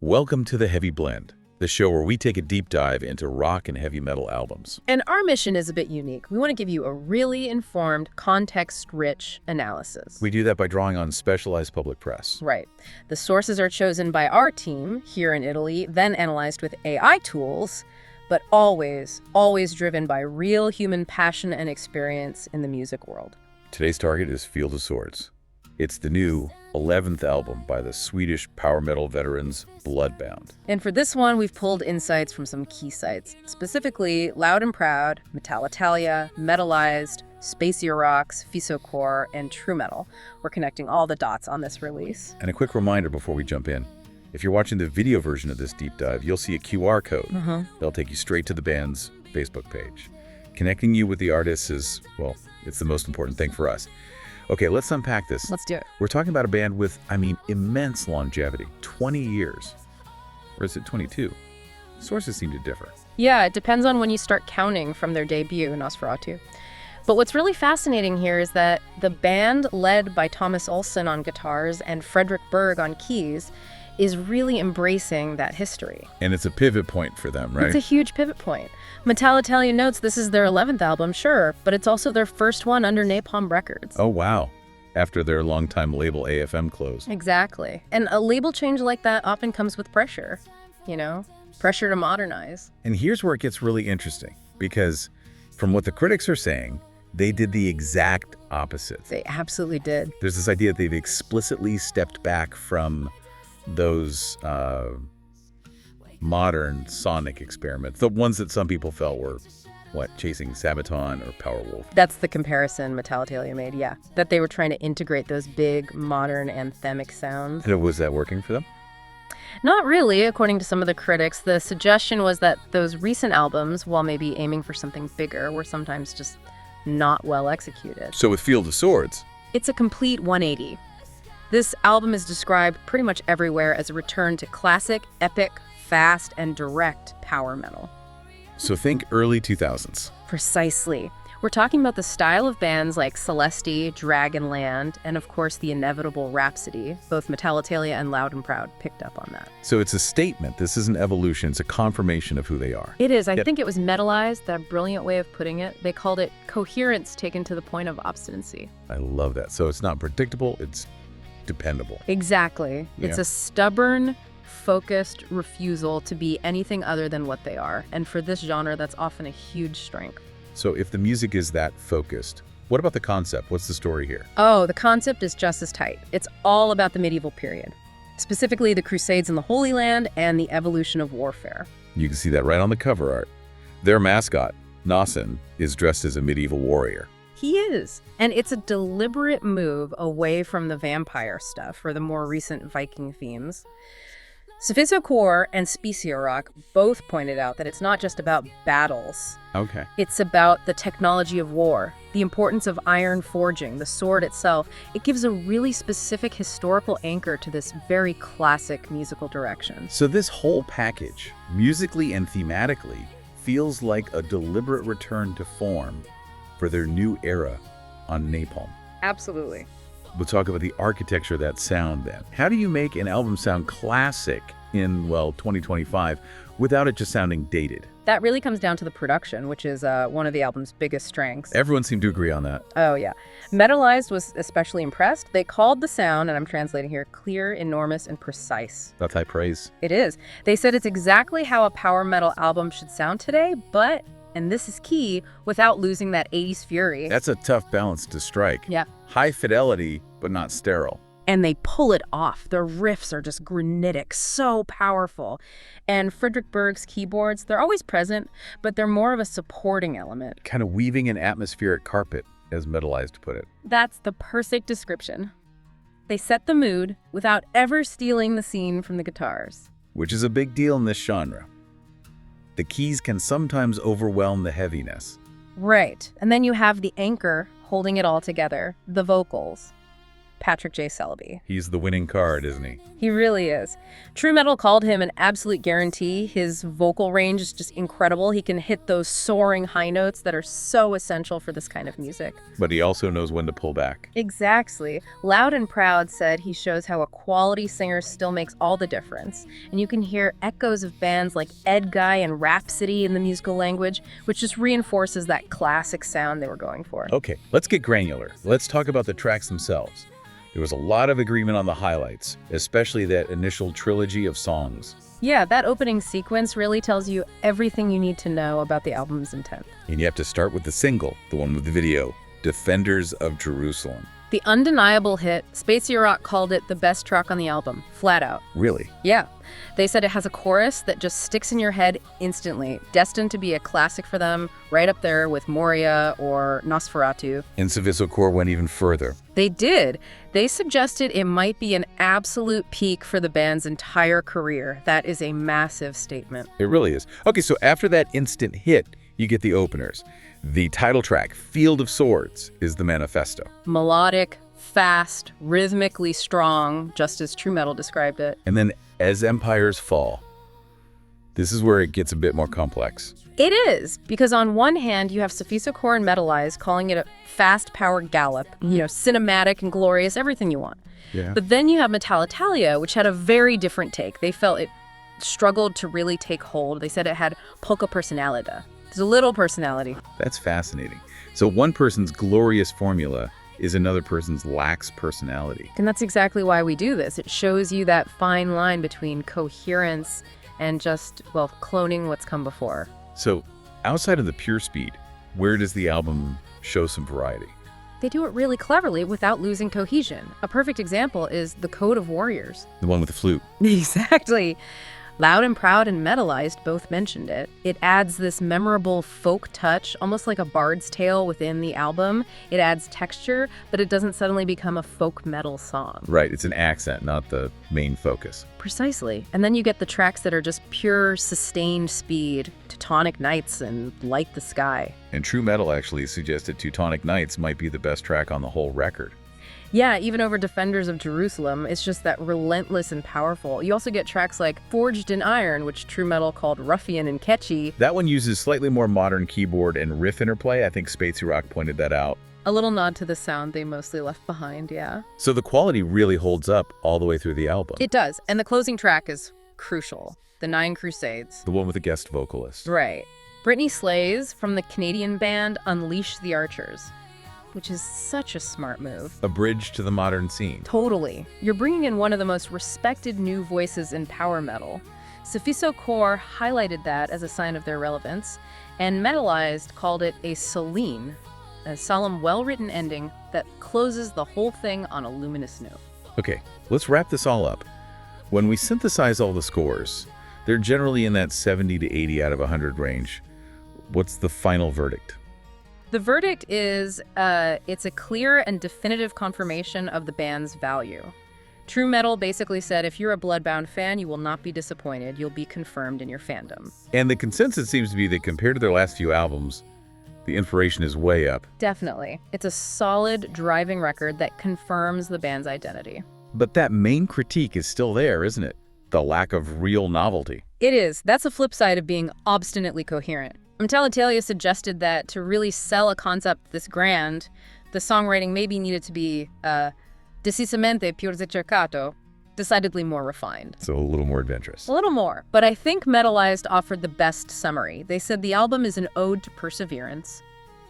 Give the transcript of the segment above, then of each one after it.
Welcome to The Heavy Blend, the show where we take a deep dive into rock and heavy metal albums. And our mission is a bit unique. We want to give you a really informed, context-rich analysis. We do that by drawing on specialized public press. Right. The sources are chosen by our team here in Italy, then analyzed with AI tools, but always driven by real human passion and experience in the music world. Today's target is Field of Swords. It's the new 11th album by the Swedish power metal veterans Bloodbound. And for this one, we've pulled insights from some key sites, specifically Loud and Proud, Metalitalia, Metalized, Spacier Rocks, Fisocore, and True Metal. We're connecting all the dots on this release. And a quick reminder before we jump in. If you're watching the video version of this deep dive, you'll see a QR code. That'll take you straight to the band's Facebook page. Connecting you with the artists is, well, it's the most important thing for us. Okay, let's unpack this. Let's do it. We're talking about a band with, immense longevity. 20 years. Or is it 22? Sources seem to differ. Yeah, it depends on when you start counting from their debut, Nosferatu. But what's really fascinating here is that the band, led by Thomas Olsson on guitars and Fredrik Berg on keys, is really embracing that history. And it's a pivot point for them, right? It's a huge pivot point. Metalitalia notes this is their 11th album, sure, but it's also their first one under Napalm Records. Oh, wow. After their longtime label AFM closed. Exactly. And a label change like that often comes with pressure, pressure to modernize. And here's where it gets really interesting, because from what the critics are saying, they did the exact opposite. They absolutely did. There's this idea that they've explicitly stepped back from those modern sonic experiments, the ones that some people felt were, chasing Sabaton or Powerwolf. That's the comparison Metalitalia made, yeah. That they were trying to integrate those big, modern, anthemic sounds. And was that working for them? Not really, according to some of the critics. The suggestion was that those recent albums, while maybe aiming for something bigger, were sometimes just not well executed. So with Field of Swords, it's a complete 180. This album is described pretty much everywhere as a return to classic, epic, fast, and direct power metal. So think early 2000s. Precisely. We're talking about the style of bands like Celesti, Dragonland, and of course the inevitable Rhapsody. Both Metalitalia and Loud and Proud picked up on that. So it's a statement. This isn't evolution. It's a confirmation of who they are. It is. I think it was Metalized, that brilliant way of putting it. They called it coherence taken to the point of obstinacy. I love that. So it's not predictable. It's dependable. Exactly. Yeah. It's a stubborn, focused refusal to be anything other than what they are. And for this genre, that's often a huge strength. So if the music is that focused, what about the concept? What's the story here? Oh, the concept is just as tight. It's all about the medieval period, specifically the Crusades in the Holy Land and the evolution of warfare. You can see that right on the cover art. Their mascot, Nasen, is dressed as a medieval warrior. He is. And it's a deliberate move away from the vampire stuff or the more recent Viking themes. Fisocore and Spacier Rock both pointed out that it's not just about battles. Okay. It's about the technology of war, the importance of iron forging, the sword itself. It gives a really specific historical anchor to this very classic musical direction. So this whole package, musically and thematically, feels like a deliberate return to form for their new era on Napalm. Absolutely. We'll talk about the architecture of that sound then. How do you make an album sound classic in, 2025 without it just sounding dated? That really comes down to the production, which is one of the album's biggest strengths. Everyone seemed to agree on that. Oh, yeah. Metalized was especially impressed. They called the sound, and I'm translating here, clear, enormous, and precise. That's high praise. It is. They said it's exactly how a power metal album should sound today, but, and this is key, without losing that 80s fury. That's a tough balance to strike. Yeah. High fidelity, but not sterile. And they pull it off. Their riffs are just granitic, so powerful. And Fredrik Berg's keyboards, they're always present, but they're more of a supporting element. Kind of weaving an atmospheric carpet, as Metalized put it. That's the perfect description. They set the mood without ever stealing the scene from the guitars. Which is a big deal in this genre. The keys can sometimes overwhelm the heaviness. Right. And then you have the anchor holding it all together, the vocals. Patrick J. Selby. He's the winning card, isn't he? He really is. True Metal called him an absolute guarantee. His vocal range is just incredible. He can hit those soaring high notes that are so essential for this kind of music. But he also knows when to pull back. Exactly. Loud and Proud said he shows how a quality singer still makes all the difference. And you can hear echoes of bands like Ed Guy and Rhapsody in the musical language, which just reinforces that classic sound they were going for. Okay, let's get granular. Let's talk about the tracks themselves. There was a lot of agreement on the highlights, especially that initial trilogy of songs. Yeah, that opening sequence really tells you everything you need to know about the album's intent. And you have to start with the single, the one with the video, Defenders of Jerusalem. The undeniable hit, Spacey Rock called it the best track on the album, flat out. Really? Yeah. They said it has a chorus that just sticks in your head instantly, destined to be a classic for them, right up there with Moria or Nosferatu. And Civiso Core went even further. They did. They suggested it might be an absolute peak for the band's entire career. That is a massive statement. It really is. Okay, so after that instant hit, you get the openers. The title track, Field of Swords, is the manifesto. Melodic, fast, rhythmically strong, just as True Metal described it. And then As Empires Fall. This is where it gets a bit more complex. It is, because on one hand, you have Sophiso Core and Metalize calling it a fast-powered gallop, cinematic and glorious, everything you want. Yeah. But then you have Metalitalia, which had a very different take. They felt it struggled to really take hold. They said it had poca personalidad. There's a little personality. That's fascinating. So one person's glorious formula is another person's lax personality. And that's exactly why we do this. It shows you that fine line between coherence and just, cloning what's come before. So outside of the pure speed, where does the album show some variety? They do it really cleverly without losing cohesion. A perfect example is The Code of Warriors. The one with the flute. Exactly. Loud and Proud and Metalized both mentioned it. It adds this memorable folk touch, almost like a bard's tale within the album. It adds texture, but it doesn't suddenly become a folk metal song. Right, it's an accent, not the main focus. Precisely. And then you get the tracks that are just pure, sustained speed, Teutonic Nights and Light the Sky. And True Metal actually suggested Teutonic Nights might be the best track on the whole record. Yeah, even over Defenders of Jerusalem, it's just that relentless and powerful. You also get tracks like Forged in Iron, which True Metal called ruffian and catchy. That one uses slightly more modern keyboard and riff interplay. I think Spacey Rock pointed that out. A little nod to the sound they mostly left behind, yeah. So the quality really holds up all the way through the album. It does, and the closing track is crucial. The Nine Crusades. The one with the guest vocalist. Right. Brittany Slays from the Canadian band Unleash the Archers, which is such a smart move. A bridge to the modern scene. Totally. You're bringing in one of the most respected new voices in power metal. Sophiso Core highlighted that as a sign of their relevance, and Metalized called it a Celine, a solemn, well-written ending that closes the whole thing on a luminous note. Okay, let's wrap this all up. When we synthesize all the scores, they're generally in that 70 to 80 out of 100 range. What's the final verdict? The verdict is it's a clear and definitive confirmation of the band's value. True Metal basically said if you're a Bloodbound fan, you will not be disappointed. You'll be confirmed in your fandom. And the consensus seems to be that compared to their last few albums, the inspiration is way up. Definitely. It's a solid, driving record that confirms the band's identity. But that main critique is still there, isn't it? The lack of real novelty. It is. That's a flip side of being obstinately coherent. Metalitalia suggested that to really sell a concept this grand, the songwriting maybe needed to be decisamente più ricercato, decidedly more refined. So a little more adventurous. A little more, but I think Metalized offered the best summary. They said the album is an ode to perseverance.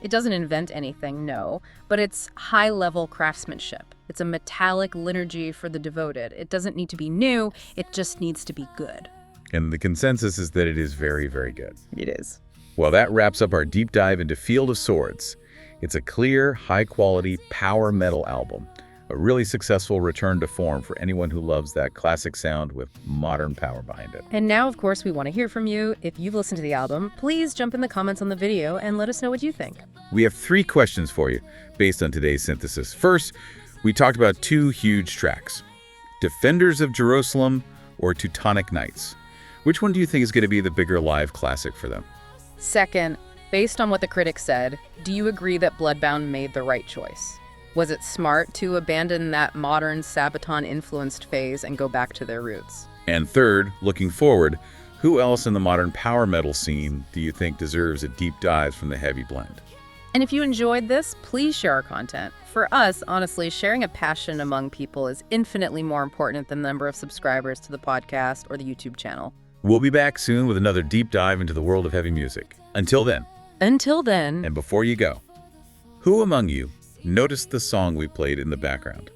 It doesn't invent anything, no, but it's high-level craftsmanship. It's a metallic liturgy for the devoted. It doesn't need to be new, it just needs to be good. And the consensus is that it is very, very good. It is. Well, that wraps up our deep dive into Field of Swords. It's a clear, high-quality power metal album. A really successful return to form for anyone who loves that classic sound with modern power behind it. And now, of course, we want to hear from you. If you've listened to the album, please jump in the comments on the video and let us know what you think. We have 3 questions for you based on today's synthesis. First, we talked about 2 huge tracks, Defenders of Jerusalem or Teutonic Nights. Which one do you think is going to be the bigger live classic for them? Second, based on what the critics said, do you agree that Bloodbound made the right choice? Was it smart to abandon that modern Sabaton-influenced phase and go back to their roots? And third, looking forward, who else in the modern power metal scene do you think deserves a deep dive from the heavy blend? And if you enjoyed this, please share our content. For us, honestly, sharing a passion among people is infinitely more important than the number of subscribers to the podcast or the YouTube channel. We'll be back soon with another deep dive into the world of heavy music. Until then. Until then. And before you go, who among you noticed the song we played in the background?